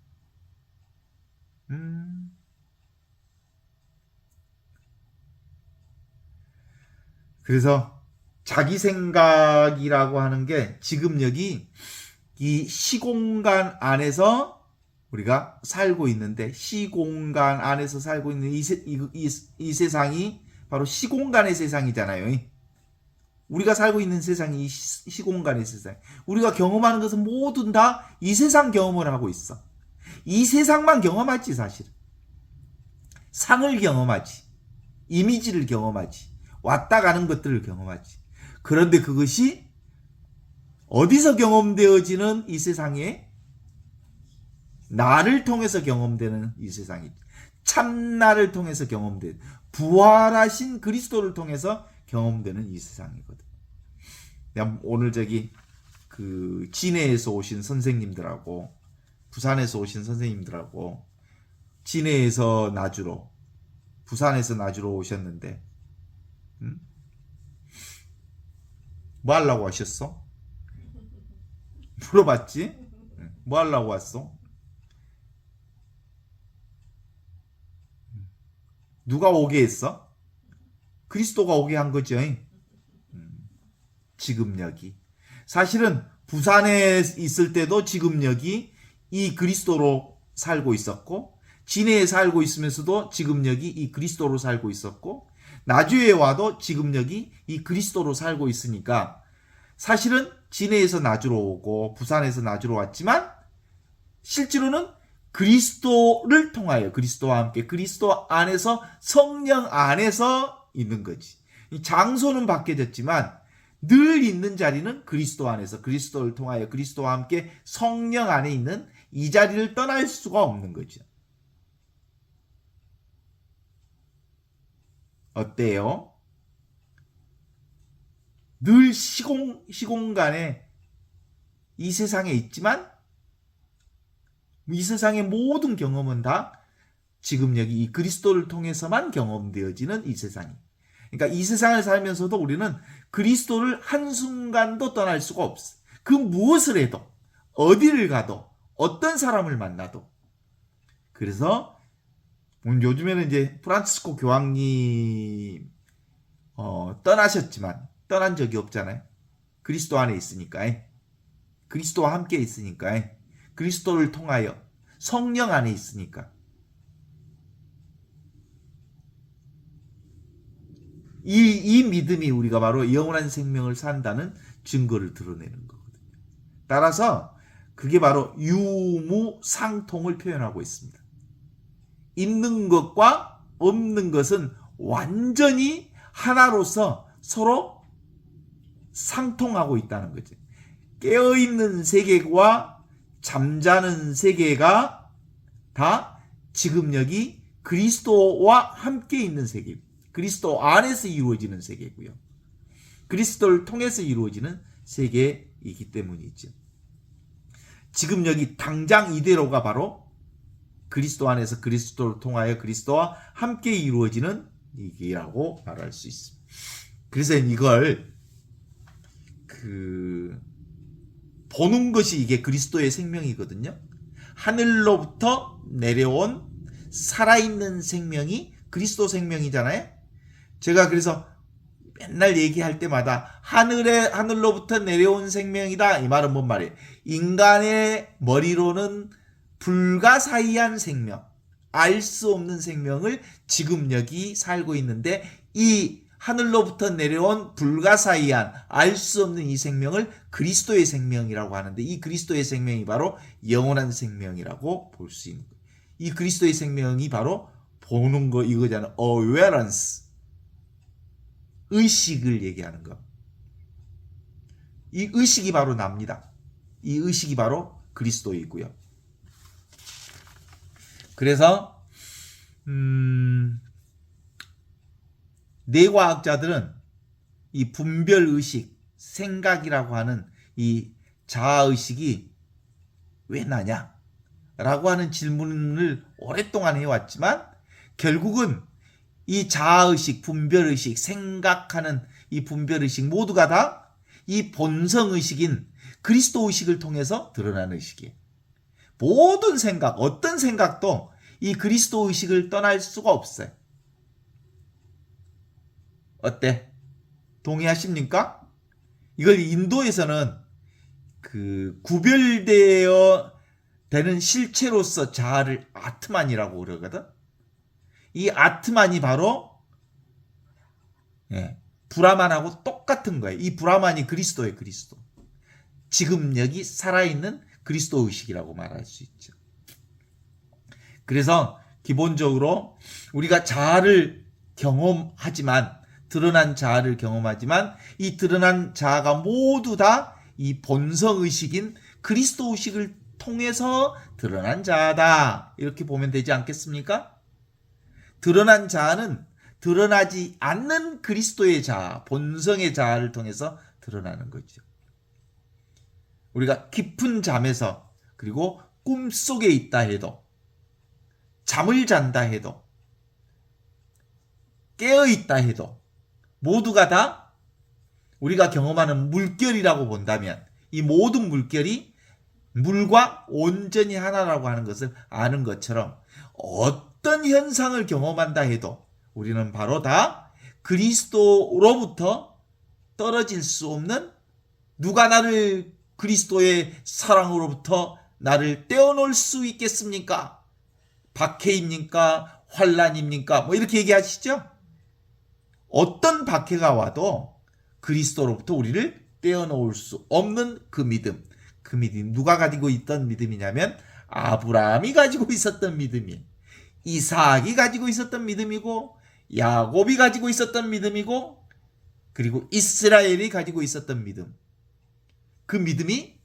그래서 자기 생각이라고 하는 게 지금 여기 이 시공간 안에서 우리가 살고 있는데 시공간 안에서 살고 있는 이 세상이 바로 시공간의 세상이잖아요. 우리가 살고 있는 세상이 이 시공간의 세상. 우리가 경험하는 것은 모두 다 이 세상 경험을 하고 있어. 이 세상만 경험하지 사실. 상을 경험하지. 이미지를 경험하지. 왔다 가는 것들을 경험하지. 그런데 그것이 어디서 경험되어지는 이 세상에 나를 통해서 경험되는 이 세상이 참나를 통해서 경험되는 부활하신 그리스도를 통해서 경험되는 이 세상이거든. 오늘 그 진해에서 오신 선생님들하고 부산에서 오신 선생님들하고 진해에서 나주로 부산에서 나주로 오셨는데 뭐 하려고 하셨어? 물어봤지? 뭐 하려고 왔어? 누가 오게 했어? 그리스도가 오게 한 거죠. 지금 여기. 사실은 부산에 있을 때도 지금 여기 이 그리스도로 살고 있었고 진해에 살고 있으면서도 지금 여기 이 그리스도로 살고 있었고 나주에 와도 지금 여기 이 그리스도로 살고 있으니까 사실은 진해에서 나주로 오고 부산에서 나주로 왔지만 실제로는 그리스도를 통하여 그리스도와 함께 그리스도 안에서 성령 안에서 있는 거지. 이 장소는 바뀌어졌지만 늘 있는 자리는 그리스도 안에서 그리스도를 통하여 그리스도와 함께 성령 안에 있는 이 자리를 떠날 수가 없는 거죠. 어때요? 늘 시공간에 이 세상에 있지만 이 세상의 모든 경험은 다 지금 여기 이 그리스도를 통해서만 경험되어지는 이 세상이. 그러니까 이 세상을 살면서도 우리는 그리스도를 한순간도 떠날 수가 없어. 그 무엇을 해도, 어디를 가도, 어떤 사람을 만나도. 그래서 요즘에는 이제 프란치스코 교황님 떠나셨지만 떠난 적이 없잖아요. 그리스도 안에 있으니까. 그리스도와 함께 있으니까. 그리스도를 통하여 성령 안에 있으니까. 이 믿음이 우리가 바로 영원한 생명을 산다는 증거를 드러내는 거거든요. 따라서 그게 바로 유무상통을 표현하고 있습니다. 있는 것과 없는 것은 완전히 하나로서 서로 상통하고 있다는 거죠. 깨어있는 세계와 잠자는 세계가 다 지금 여기 그리스도와 함께 있는 세계, 그리스도 안에서 이루어지는 세계고요. 그리스도를 통해서 이루어지는 세계이기 때문이죠. 지금 여기 당장 이대로가 바로 그리스도 안에서 그리스도를 통하여 그리스도와 함께 이루어지는 얘기라고 말할 수 있습니다. 그래서 이걸 보는 것이 이게 그리스도의 생명이거든요. 하늘로부터 내려온 살아있는 생명이 그리스도 생명이잖아요. 제가 그래서 맨날 얘기할 때마다 하늘로부터 내려온 생명이다. 이 말은 뭔 말이에요? 인간의 머리로는 불가사의한 생명, 알 수 없는 생명을 지금 여기 살고 있는데, 이 하늘로부터 내려온 불가사의한 알 수 없는 이 생명을 그리스도의 생명이라고 하는데, 이 그리스도의 생명이 바로 영원한 생명이라고 볼 수 있는 거예요. 이 그리스도의 생명이 바로 보는 거 이거잖아요. awareness, 의식을 얘기하는 거. 이 의식이 바로 납니다. 이 의식이 바로 그리스도이고요. 그래서 뇌과학자들은 이 분별의식, 생각이라고 하는 이 자아의식이 왜 나냐? 라고 하는 질문을 오랫동안 해왔지만, 결국은 이 자아의식, 분별의식, 생각하는 이 분별의식 모두가 다 이 본성의식인 그리스도의식을 통해서 드러나는 의식이에요. 모든 생각, 어떤 생각도 이 그리스도의식을 떠날 수가 없어요. 어때? 동의하십니까? 이걸 인도에서는 구별되어 되는 실체로서 자아를 아트만이라고 그러거든. 이 아트만이 바로 브라만하고 똑같은 거예요. 이 브라만이 그리스도예요. 그리스도. 지금 여기 살아있는 그리스도 의식이라고 말할 수 있죠. 그래서 기본적으로 우리가 자아를 경험하지만, 드러난 자아를 경험하지만, 이 드러난 자아가 모두 다 이 본성의식인 그리스도 의식을 통해서 드러난 자아다. 이렇게 보면 되지 않겠습니까? 드러난 자아는 드러나지 않는 그리스도의 자아, 본성의 자아를 통해서 드러나는 거죠. 우리가 깊은 잠에서, 그리고 꿈속에 있다 해도, 잠을 잔다 해도, 깨어있다 해도 모두가 다 우리가 경험하는 물결이라고 본다면, 이 모든 물결이 물과 온전히 하나라고 하는 것을 아는 것처럼, 어떤 현상을 경험한다 해도 우리는 바로 다 그리스도로부터 떨어질 수 없는, 누가 나를 그리스도의 사랑으로부터 나를 떼어놓을 수 있겠습니까? 박해입니까? 환난입니까? 뭐 이렇게 얘기하시죠? 어떤 박해가 와도 그리스도로부터 우리를 떼어놓을 수 없는 그 믿음. 그 믿음, 누가 가지고 있던 믿음이냐면 아브라함이 가지고 있었던 믿음이에요. 이삭이 가지고 있었던 믿음이고, 야곱이 가지고 있었던 믿음이고, 그리고 이스라엘이 가지고 있었던 믿음. 그 믿음이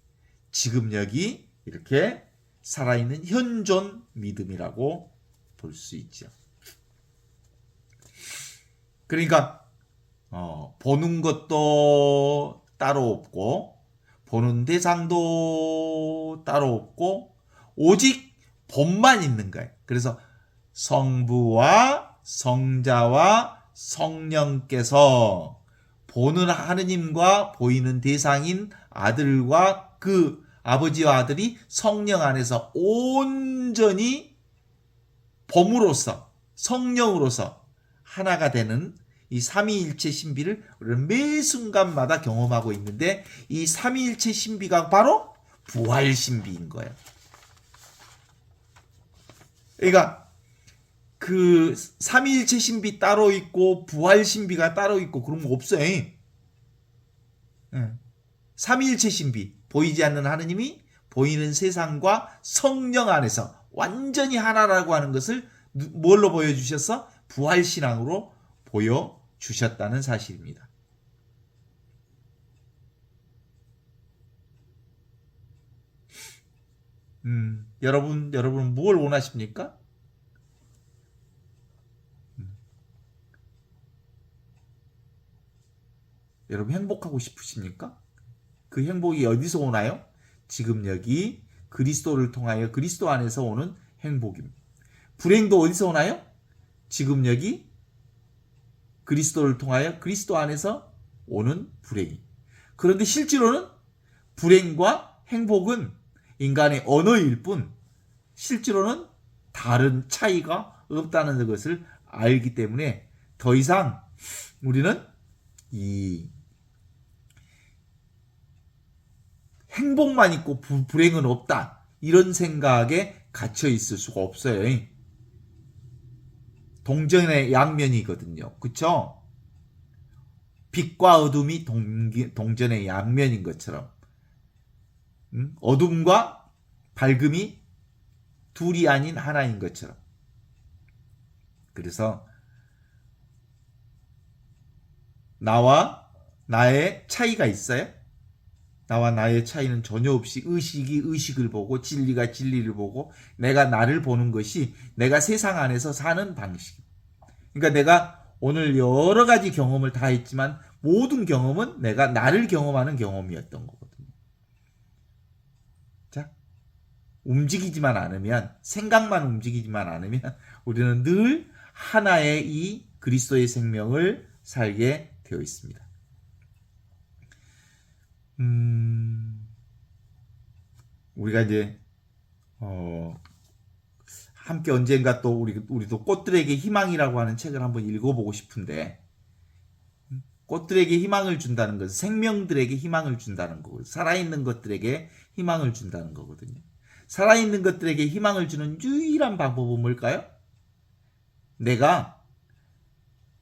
지금 여기 이렇게 살아있는 현존 믿음이라고 볼 수 있죠. 그러니까 보는 것도 따로 없고, 보는 대상도 따로 없고, 오직 본만 있는 거예요. 그래서 성부와 성자와 성령께서 보는 하느님과 보이는 대상인 아들과 그 아버지와 아들이 성령 안에서 온전히 범으로서 성령으로서 하나가 되는 이 삼위일체 신비를 우리는 매 순간마다 경험하고 있는데, 이 삼위일체 신비가 바로 부활 신비인 거예요. 그러니까 그 삼위일체 신비 따로 있고 부활 신비가 따로 있고 그런 거 없어요. 삼위일체 신비, 보이지 않는 하느님이 보이는 세상과 성령 안에서 완전히 하나라고 하는 것을 뭘로 보여주셨어? 부활신앙으로 보여주셨다는 사실입니다. 여러분 뭘 원하십니까? 여러분 행복하고 싶으십니까? 그 행복이 어디서 오나요? 지금 여기 그리스도를 통하여 그리스도 안에서 오는 행복입니다. 불행도 어디서 오나요? 지금 여기 그리스도를 통하여 그리스도 안에서 오는 불행이. 그런데 실제로는 불행과 행복은 인간의 언어일 뿐 실제로는 다른 차이가 없다는 것을 알기 때문에 더 이상 우리는 이 행복만 있고 불행은 없다, 이런 생각에 갇혀 있을 수가 없어요. 동전의 양면이거든요. 그쵸? 빛과 어둠이 동전의 양면인 것처럼 어둠과 밝음이 둘이 아닌 하나인 것처럼. 그래서 나와 나의 차이가 있어요? 나와 나의 차이는 전혀 없이 의식이 의식을 보고 진리가 진리를 보고 내가 나를 보는 것이 내가 세상 안에서 사는 방식. 그러니까 내가 오늘 여러 가지 경험을 다 했지만 모든 경험은 내가 나를 경험하는 경험이었던 거거든요. 자, 움직이지만 않으면, 생각만 움직이지만 않으면 우리는 늘 하나의 이 그리스도의 생명을 살게 되어 있습니다. 우리가 이제 함께 언젠가 또 우리도 꽃들에게 희망이라고 하는 책을 한번 읽어보고 싶은데, 꽃들에게 희망을 준다는 것은 생명들에게 희망을 준다는 거고, 살아있는 것들에게 희망을 준다는 거거든요. 살아있는 것들에게 희망을 주는 유일한 방법은 뭘까요? 내가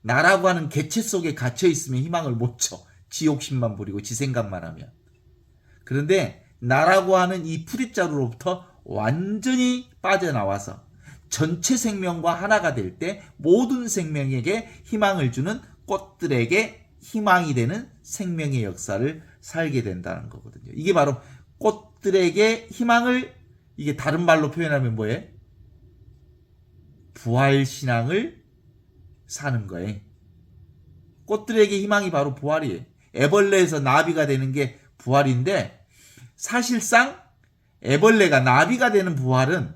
나라고 하는 개체 속에 갇혀 있으면 희망을 못 줘. 지 욕심만 부리고 지 생각만 하면. 그런데 나라고 하는 이 풀입자루로부터 완전히 빠져나와서 전체 생명과 하나가 될 때 모든 생명에게 희망을 주는 꽃들에게 희망이 되는 생명의 역사를 살게 된다는 거거든요. 이게 바로 꽃들에게 희망을, 이게 다른 말로 표현하면 뭐예요? 부활신앙을 사는 거예요. 꽃들에게 희망이 바로 부활이에요. 애벌레에서 나비가 되는 게 부활인데, 사실상 애벌레가 나비가 되는 부활은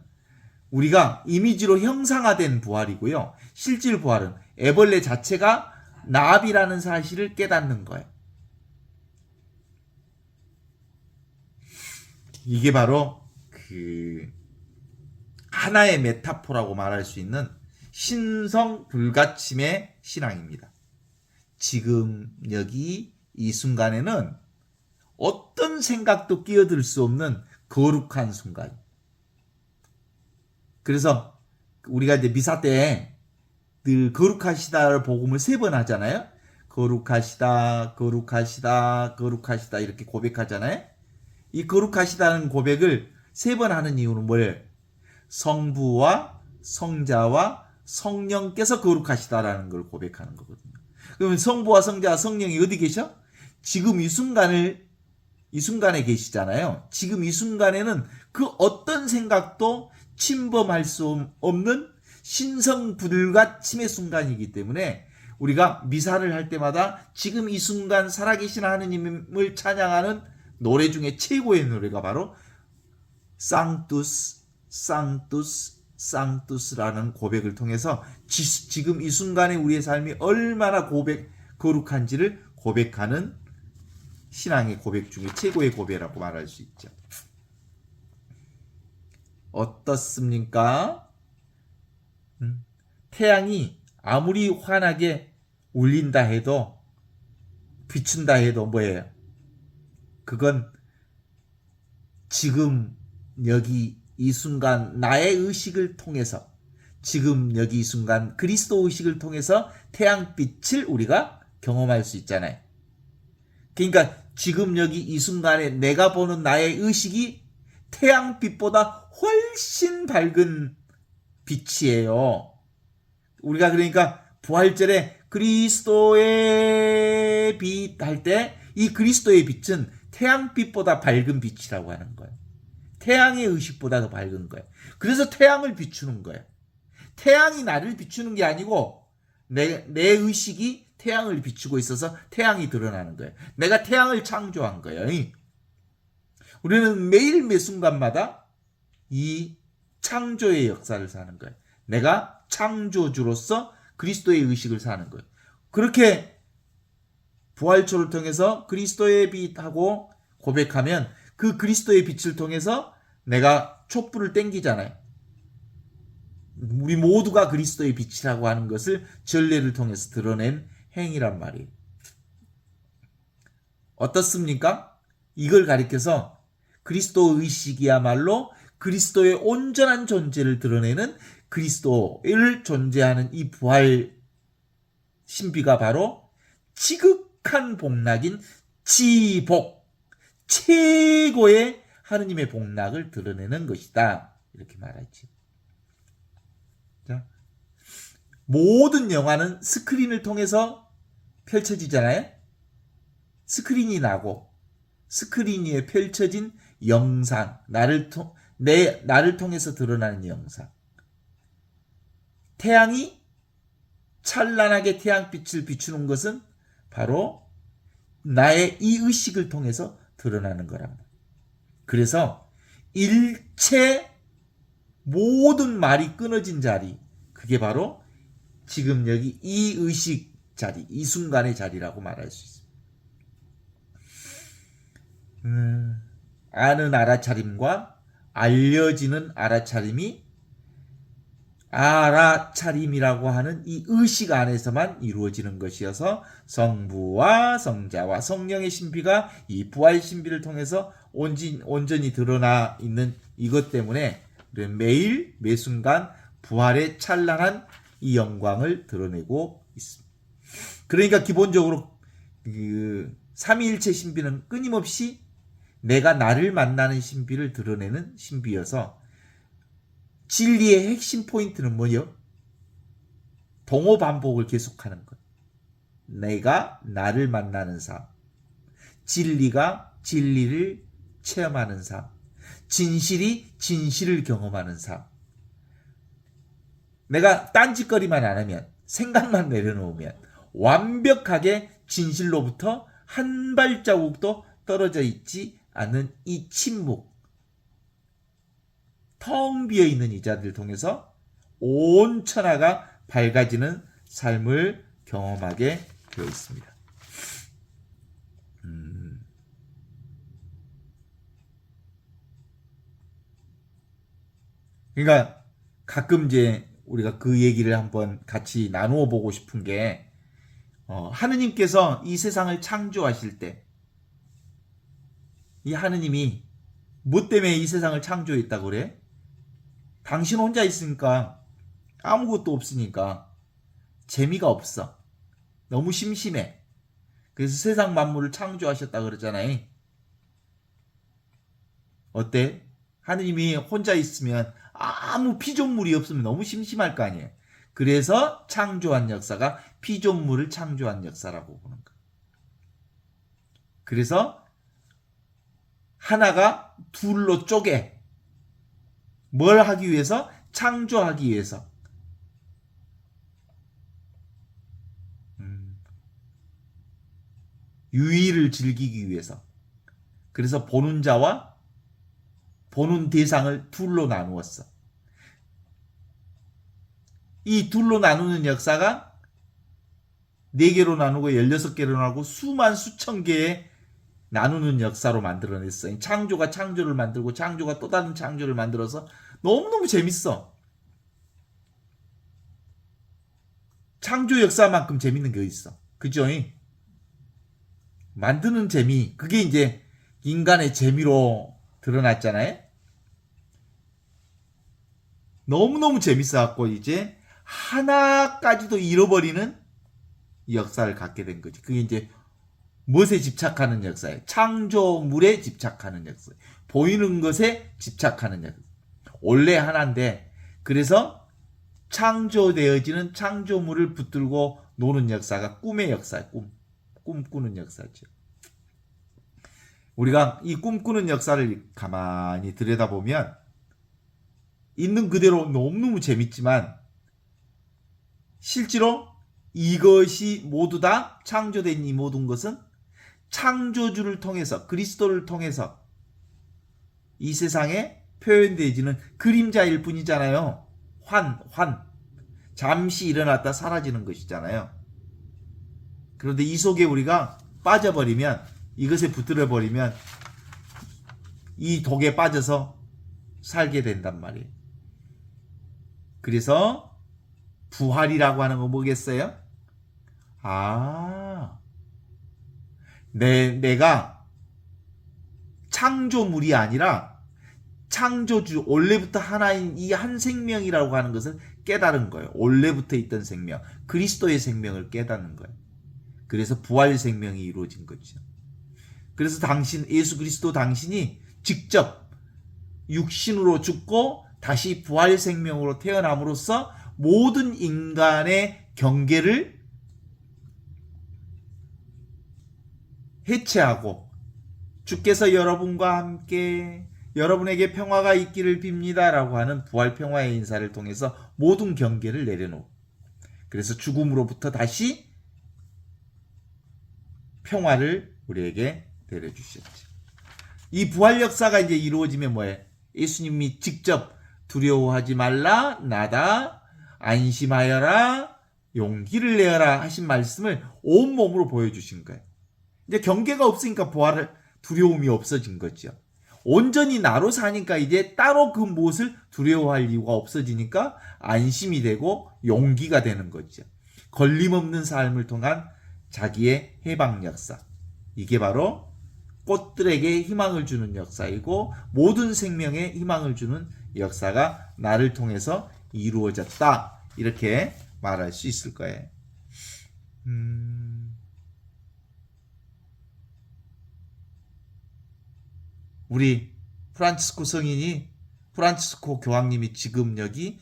우리가 이미지로 형상화된 부활이고요. 실질 부활은 애벌레 자체가 나비라는 사실을 깨닫는 거예요. 이게 바로 그 하나의 메타포라고 말할 수 있는 신성 불가침의 신앙입니다. 지금 여기 이 순간에는 어떤 생각도 끼어들 수 없는 거룩한 순간. 그래서 우리가 이제 미사 때 늘 거룩하시다를 복음을 3번 하잖아요. 거룩하시다, 거룩하시다, 거룩하시다 이렇게 고백하잖아요. 이 거룩하시다는 고백을 3번 하는 이유는 뭐예요? 성부와 성자와 성령께서 거룩하시다라는 걸 고백하는 거거든요. 그러면 성부와 성자와 성령이 어디 계셔? 지금 이 순간에 계시잖아요. 지금 이 순간에는 그 어떤 생각도 침범할 수 없는 신성불가침의 순간이기 때문에 우리가 미사를 할 때마다 지금 이 순간 살아계신 하느님을 찬양하는 노래 중에 최고의 노래가 바로 Sanctus 상투스 상투스라는 고백을 통해서 지금 이 순간에 우리의 삶이 얼마나 거룩한지를 고백하는 신앙의 고백 중에 최고의 고백이라고 말할 수 있죠. 어떻습니까? 태양이 아무리 환하게 울린다 해도 비춘다 해도 뭐예요? 그건 지금 여기 이 순간 나의 의식을 통해서 지금 여기 이 순간 그리스도 의식을 통해서 태양빛을 우리가 경험할 수 있잖아요. 그러니까 지금 여기 이 순간에 내가 보는 나의 의식이 태양빛보다 훨씬 밝은 빛이에요. 우리가 그러니까 부활절에 그리스도의 빛 할 때 이 그리스도의 빛은 태양빛보다 밝은 빛이라고 하는 거예요. 태양의 의식보다 더 밝은 거예요. 그래서 태양을 비추는 거예요. 태양이 나를 비추는 게 아니고 내 의식이 태양을 비추고 있어서 태양이 드러나는 거예요. 내가 태양을 창조한 거예요. 우리는 매일 매 순간마다 이 창조의 역사를 사는 거예요. 내가 창조주로서 그리스도의 의식을 사는 거예요. 그렇게 부활초를 통해서 그리스도의 빛하고 고백하면 그 그리스도의 빛을 통해서 내가 촛불을 땡기잖아요. 우리 모두가 그리스도의 빛이라고 하는 것을 전례를 통해서 드러낸 행위란 말이에요. 어떻습니까? 이걸 가리켜서 그리스도 의식이야말로 그리스도의 온전한 존재를 드러내는 그리스도를 존재하는 이 부활 신비가 바로 지극한 복락인 지복, 최고의 하느님의 복락을 드러내는 것이다. 이렇게 말하지. 자, 모든 영화는 스크린을 통해서 펼쳐지잖아요. 스크린이 나고 스크린 위에 펼쳐진 영상, 나를 통해서 드러나는 영상. 태양이 찬란하게 태양빛을 비추는 것은 바로 나의 이 의식을 통해서 드러나는 거랍니다. 그래서 일체 모든 말이 끊어진 자리, 그게 바로 지금 여기 이 의식 자리, 이 순간의 자리라고 말할 수 있습니다. 아는 알아차림과 알려지는 알아차림이 알아차림이라고 하는 이 의식 안에서만 이루어지는 것이어서 성부와 성자와 성령의 신비가 이 부활 신비를 통해서 온전히 드러나 있는 이것 때문에 매일 매순간 부활의 찬란한 이 영광을 드러내고 있습니다. 그러니까 기본적으로 그 삼위일체 신비는 끊임없이 내가 나를 만나는 신비를 드러내는 신비여서 진리의 핵심 포인트는 뭐요? 동호 반복을 계속하는 것. 내가 나를 만나는 삶. 진리가 진리를 체험하는 삶. 진실이 진실을 경험하는 삶. 내가 딴짓거리만 안 하면, 생각만 내려놓으면 완벽하게 진실로부터 한 발자국도 떨어져 있지 않는 이 침묵. 텅 비어있는 이 자들을 통해서 온 천하가 밝아지는 삶을 경험하게 되어 있습니다. 그러니까 가끔 이제 우리가 그 얘기를 한번 같이 나누어 보고 싶은 게 하느님께서 이 세상을 창조하실 때 이 하느님이 뭐 때문에 이 세상을 창조했다고 그래? 당신 혼자 있으니까 아무것도 없으니까 재미가 없어. 너무 심심해. 그래서 세상 만물을 창조하셨다 그러잖아요. 어때? 하느님이 혼자 있으면 아무 피조물이 없으면 너무 심심할 거 아니에요. 그래서 창조한 역사가 피조물을 창조한 역사라고 보는 거예요. 그래서 하나가 둘로 쪼개. 뭘 하기 위해서? 창조하기 위해서. 유의를 즐기기 위해서. 그래서 보는 자와 보는 대상을 둘로 나누었어. 이 둘로 나누는 역사가 4개로 나누고 16개로 나누고 수천 개의 나누는 역사로 만들어냈어. 창조가 창조를 만들고 창조가 또 다른 창조를 만들어서 너무너무 재밌어. 창조 역사만큼 재밌는 게 있어. 그죠? 만드는 재미, 그게 이제 인간의 재미로 드러났잖아요. 너무너무 재밌어갖고 이제 하나까지도 잃어버리는 역사를 갖게 된 거지. 그게 이제 무엇에 집착하는 역사예요? 창조물에 집착하는 역사. 보이는 것에 집착하는 역사. 원래 하나인데 그래서 창조되어지는 창조물을 붙들고 노는 역사가 꿈의 역사예요. 꿈꾸는 역사죠. 우리가 이 꿈꾸는 역사를 가만히 들여다보면 있는 그대로 너무너무 재밌지만 실제로 이것이 모두 다 창조된 이 모든 것은 창조주를 통해서 그리스도를 통해서 이 세상에 표현되어지는 그림자일 뿐이잖아요. 잠시 일어났다 사라지는 것이잖아요. 그런데 이 속에 우리가 빠져버리면 이것에 붙들어버리면 이 독에 빠져서 살게 된단 말이에요. 그래서 부활이라고 하는 거 뭐겠어요? 내가 창조물이 아니라 창조주, 원래부터 하나인 이 한 생명이라고 하는 것을 깨달은 거예요. 원래부터 있던 생명, 그리스도의 생명을 깨닫는 거예요. 그래서 부활 생명이 이루어진 거죠. 그래서 예수 그리스도 당신이 직접 육신으로 죽고 다시 부활 생명으로 태어남으로써 모든 인간의 경계를 해체하고 주께서 여러분과 함께 여러분에게 평화가 있기를 빕니다 라고 하는 부활 평화의 인사를 통해서 모든 경계를 내려놓고 그래서 죽음으로부터 다시 평화를 우리에게 내려주셨죠. 이 부활 역사가 이제 이루어지면 뭐예요? 예수님이 직접 두려워하지 말라, 나다, 안심하여라, 용기를 내어라 하신 말씀을 온몸으로 보여주신 거예요. 이제 경계가 없으니까 두려움이 없어진 거죠. 온전히 나로 사니까 이제 따로 그 무엇을 두려워할 이유가 없어지니까 안심이 되고 용기가 되는 거죠. 걸림없는 삶을 통한 자기의 해방 역사. 이게 바로 꽃들에게 희망을 주는 역사이고 모든 생명에 희망을 주는 역사가 나를 통해서 이루어졌다. 이렇게 말할 수 있을 거예요. 우리 프란치스코 성인이 프란치스코 교황님이 지금 여기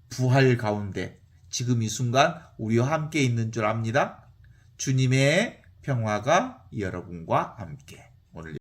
부활 가운데 지금 이 순간 우리와 함께 있는 줄 압니다. 주님의 평화가 여러분과 함께. 오늘